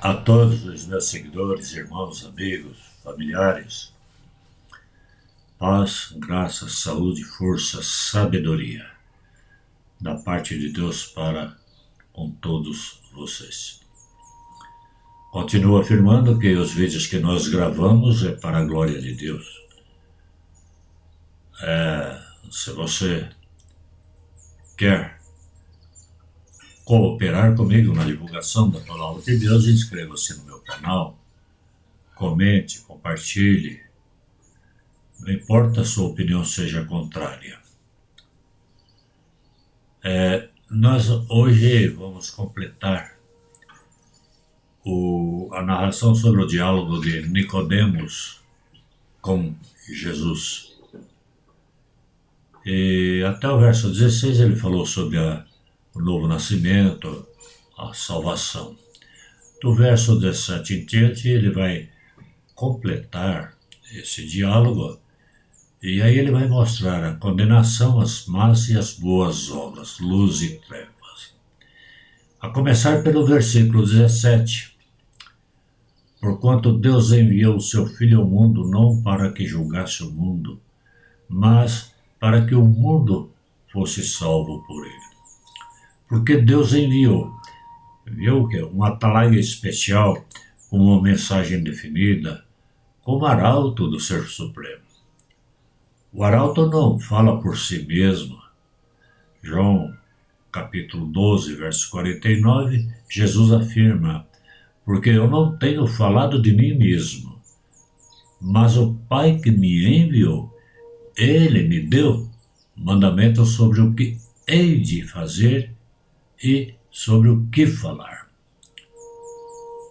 A todos os meus seguidores, irmãos, amigos, familiares, paz, graça, saúde, força, sabedoria da parte de Deus para com todos vocês. Continuo afirmando que os vídeos que nós gravamos é para a glória de Deus. Se você quer cooperar comigo na divulgação da Palavra de Deus, inscreva-se no meu canal, comente, compartilhe. Não importa a sua opinião seja contrária. Nós hoje vamos completar a narração sobre o diálogo de Nicodemos com Jesus. E até o verso 16 ele falou sobre o novo nascimento, a salvação. Do verso 17 em diante ele vai completar esse diálogo e aí ele vai mostrar a condenação, as más e as boas obras, luz e trevas. A começar pelo versículo 17. Porquanto Deus enviou o seu Filho ao mundo não para que julgasse o mundo, mas para que o mundo fosse salvo por ele. Porque Deus enviou o quê? Um atalaia especial, com uma mensagem definida, como arauto do Ser Supremo. O arauto não fala por si mesmo. João, capítulo 12, verso 49, Jesus afirma: porque eu não tenho falado de mim mesmo, mas o Pai que me enviou, ele me deu mandamentos sobre o que hei de fazer e sobre o que falar,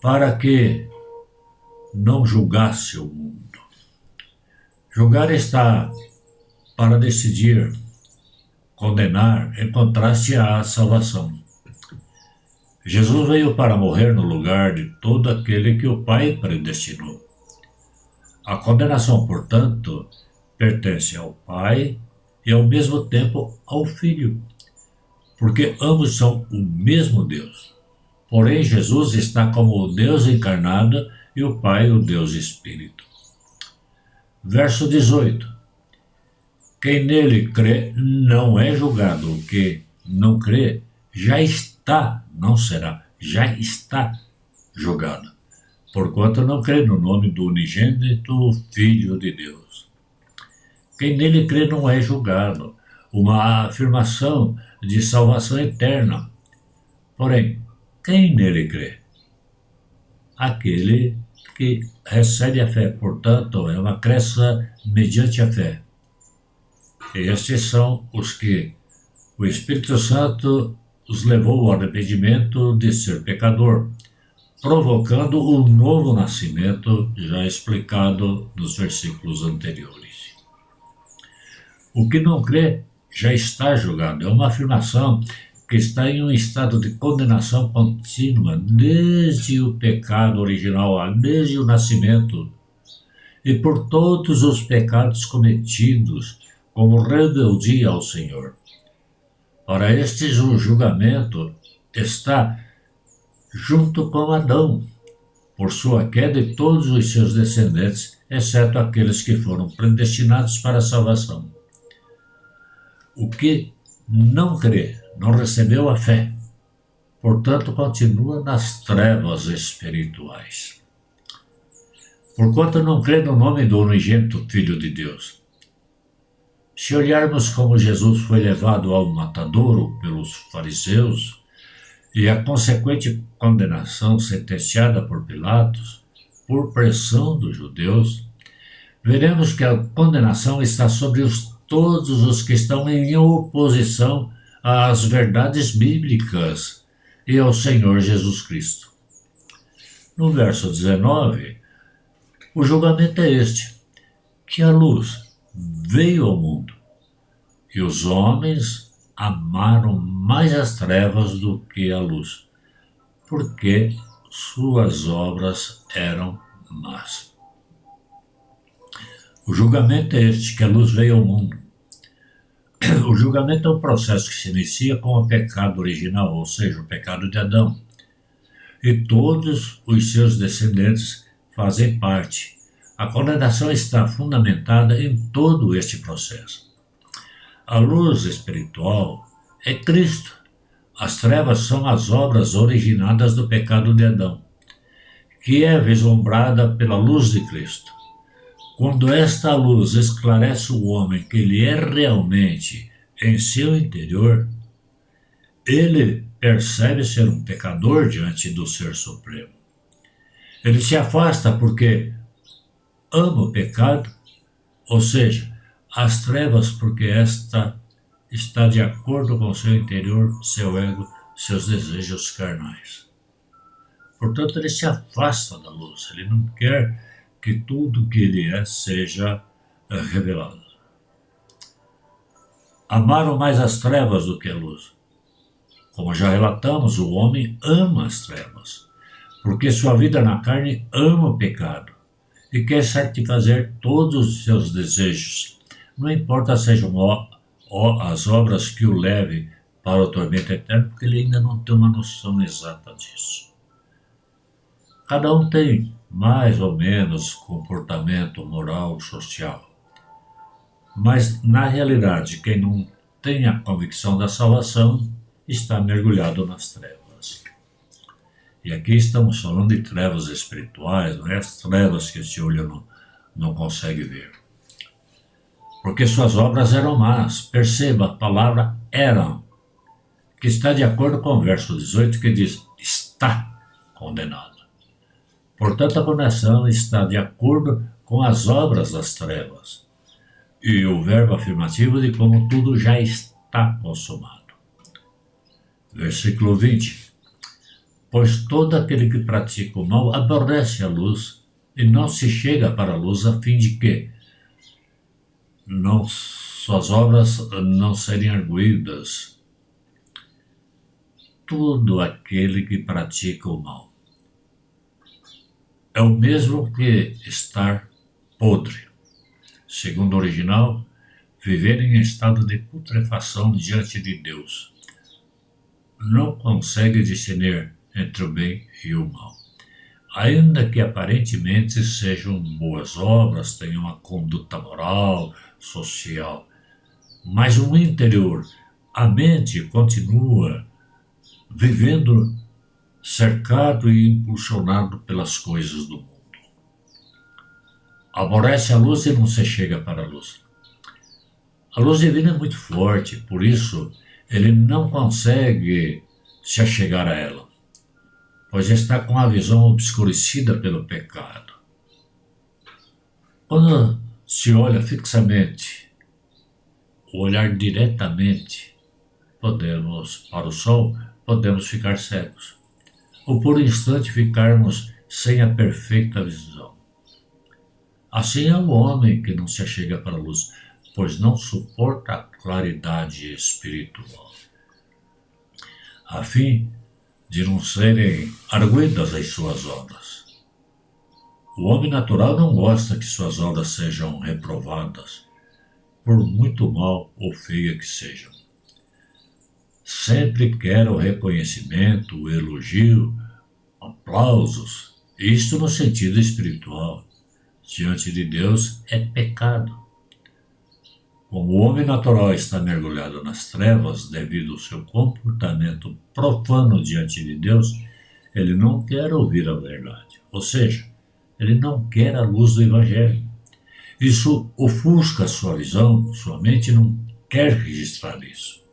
para que não julgasse o mundo. Julgar está para decidir, condenar, em contraste à salvação. Jesus veio para morrer no lugar de todo aquele que o Pai predestinou. A condenação, portanto, pertence ao Pai e ao mesmo tempo ao Filho, porque ambos são o mesmo Deus. Porém, Jesus está como o Deus encarnado e o Pai o Deus Espírito. Verso 18. Quem nele crê não é julgado. O que não crê já está, não será, já está julgado, porquanto não crê no nome do unigênito Filho de Deus. Quem nele crê não é julgado, uma afirmação de salvação eterna. Porém, quem nele crê? Aquele que recebe a fé, portanto, é uma crença mediante a fé. E estes são os que o Espírito Santo os levou ao arrependimento de ser pecador, provocando o novo nascimento já explicado nos versículos anteriores. O que não crê já está julgado. É uma afirmação que está em um estado de condenação contínua desde o pecado original, desde o nascimento, e por todos os pecados cometidos como rebeldia ao Senhor. Para estes, o julgamento está junto com Adão, por sua queda e todos os seus descendentes, exceto aqueles que foram predestinados para a salvação. O que não crê, não recebeu a fé, portanto continua nas trevas espirituais. Porquanto não crê no nome do unigênito Filho de Deus. Se olharmos como Jesus foi levado ao matadouro pelos fariseus e a consequente condenação sentenciada por Pilatos, por pressão dos judeus, veremos que a condenação está sobre todos os que estão em oposição às verdades bíblicas e ao Senhor Jesus Cristo. No verso 19, o julgamento é este, que a luz veio ao mundo, e os homens amaram mais as trevas do que a luz, porque suas obras eram más. O julgamento é este, que a luz veio ao mundo. O julgamento é um processo que se inicia com o pecado original, ou seja, o pecado de Adão. e todos os seus descendentes fazem parte. A condenação está fundamentada em todo este processo. A luz espiritual é Cristo. As trevas são as obras originadas do pecado de Adão, que é vislumbrada pela luz de Cristo. Quando esta luz esclarece o homem que ele é realmente em seu interior, ele percebe ser um pecador diante do Ser Supremo. Ele se afasta porque ama o pecado, ou seja, as trevas, porque esta está de acordo com seu interior, seu ego, seus desejos carnais. Portanto, ele se afasta da luz, ele não quer que tudo que ele é seja revelado. Amaram mais as trevas do que a luz. Como já relatamos, o homem ama as trevas, porque sua vida na carne ama o pecado e quer satisfazer todos os seus desejos, não importa sejam as obras que o levem para o tormento eterno, porque ele ainda não tem uma noção exata disso. Cada um tem mais ou menos comportamento moral, social, mas na realidade quem não tem a convicção da salvação está mergulhado nas trevas. E aqui estamos falando de trevas espirituais, não é as trevas que esse olho não consegue ver. Porque suas obras eram más. Perceba a palavra eram, que está de acordo com o verso 18, que diz, está condenado. Portanto, a condenação está de acordo com as obras das trevas. E o verbo afirmativo de como tudo já está consumado. Versículo 20. Pois todo aquele que pratica o mal aborrece a luz e não se chega para a luz a fim de que suas obras não serem arguídas. Todo aquele que pratica o mal é o mesmo que estar podre. Segundo o original, viver em estado de putrefação diante de Deus. Não consegue discernir entre o bem e o mal. Ainda que aparentemente sejam boas obras, tenham uma conduta moral, social, mas no interior, a mente continua vivendo cercado e impulsionado pelas coisas do mundo. Aborrece a luz e não se chega para a luz. A luz divina é muito forte, por isso ele não consegue se achegar a ela, pois está com a visão obscurecida pelo pecado. Quando se olha fixamente, olhar diretamente, para o sol, podemos ficar cegos, ou por um instante ficarmos sem a perfeita visão. Assim é o homem que não se achega para a luz, pois não suporta a claridade espiritual, a fim de não serem arguidas as suas obras. O homem natural não gosta que suas obras sejam reprovadas, por muito mal ou feia que sejam. Sempre quer o reconhecimento, o elogio, aplausos, isto no sentido espiritual. Diante de Deus é pecado. Como o homem natural está mergulhado nas trevas devido ao seu comportamento profano diante de Deus, ele não quer ouvir a verdade, ou seja, ele não quer a luz do Evangelho. Isso ofusca sua visão, sua mente não quer registrar isso.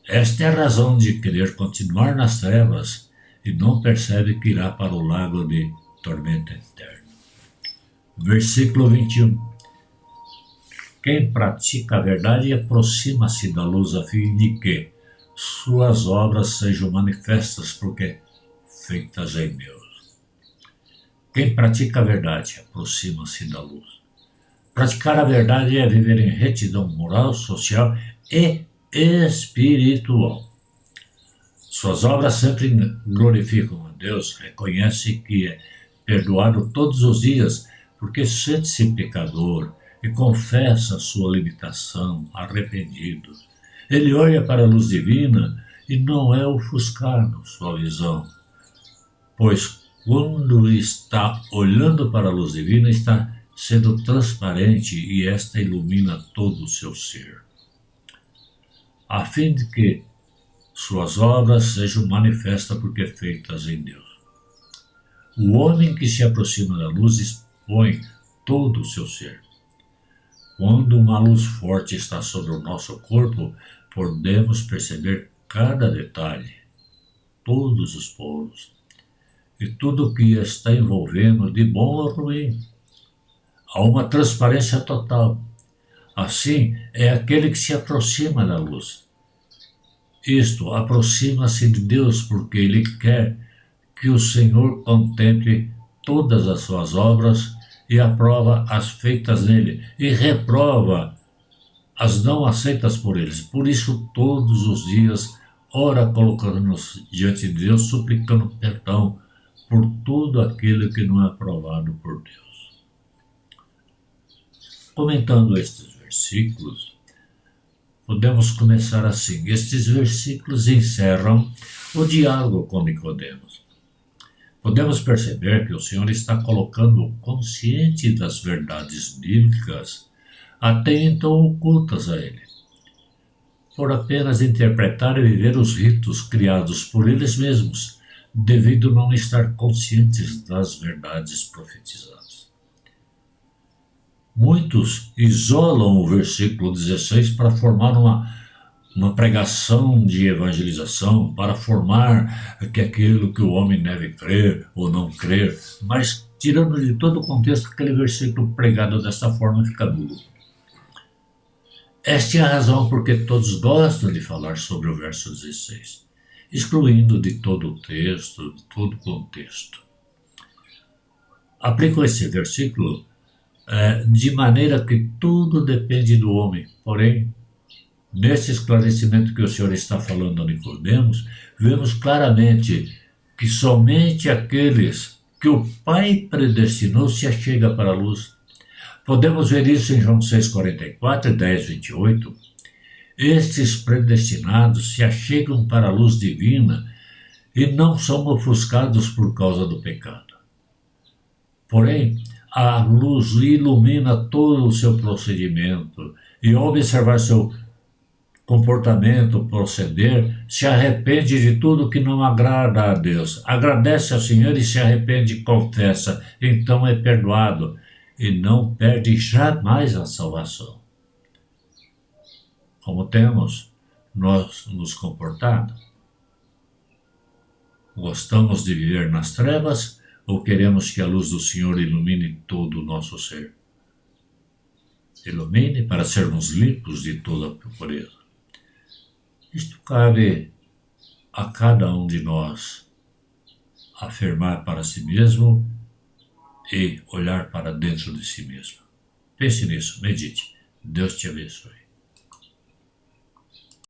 Esta é a razão de querer continuar nas trevas e não percebe que irá para o lago de tormento eterno. Versículo 21. Quem pratica a verdade aproxima-se da luz a fim de que suas obras sejam manifestas porque feitas em Deus. Quem pratica a verdade aproxima-se da luz. Praticar a verdade é viver em retidão moral, social e espiritual. Suas obras sempre glorificam a Deus, reconhece que é perdoado todos os dias porque sente-se pecador e confessa sua limitação, arrependido. Ele olha para a luz divina e não é ofuscado sua visão, pois quando está olhando para a luz divina, está sendo transparente e esta ilumina todo o seu ser, a fim de que suas obras sejam manifestas porque feitas em Deus. O homem que se aproxima da luz expõe todo o seu ser. Quando uma luz forte está sobre o nosso corpo, podemos perceber cada detalhe, todos os poros, e tudo o que está envolvendo, de bom ou ruim. Há uma transparência total. Assim, é aquele que se aproxima da luz. Isto aproxima-se de Deus porque ele quer que o Senhor contemple todas as suas obras e aprova as feitas nele e reprova as não aceitas por eles. Por isso, todos os dias, ora colocando-nos diante de Deus, suplicando perdão por tudo aquilo que não é aprovado por Deus. Comentando estes versículos, podemos começar assim. Estes versículos encerram o diálogo com Nicodemos. Podemos perceber que o Senhor está colocando-o consciente das verdades bíblicas, até então ocultas a ele, por apenas interpretar e viver os ritos criados por eles mesmos, devido a não estar conscientes das verdades profetizadas. Muitos isolam o versículo 16 para formar uma pregação de evangelização, para formar que aquilo que o homem deve crer ou não crer, mas tirando de todo o contexto, aquele versículo pregado dessa forma fica nulo. Esta é a razão porque todos gostam de falar sobre o verso 16, excluindo de todo o texto, de todo o contexto. Aplicam esse versículo de maneira que tudo depende do homem. Porém, nesse esclarecimento que o Senhor está falando a Nicodemos, vemos claramente que somente aqueles que o Pai predestinou se achega para a luz. Podemos ver isso em João 6,44 e 10,28. Estes predestinados se achegam para a luz divina e não são ofuscados por causa do pecado. Porém, a luz ilumina todo o seu procedimento e, ao observar seu comportamento, proceder, se arrepende de tudo que não agrada a Deus. Agradece ao Senhor e se arrepende e confessa. Então é perdoado e não perde jamais a salvação. Como temos nós nos comportado? Gostamos de viver nas trevas ou queremos que a luz do Senhor ilumine todo o nosso ser? Ilumine para sermos limpos de toda a pureza. Isto cabe a cada um de nós afirmar para si mesmo e olhar para dentro de si mesmo. Pense nisso, medite. Deus te abençoe.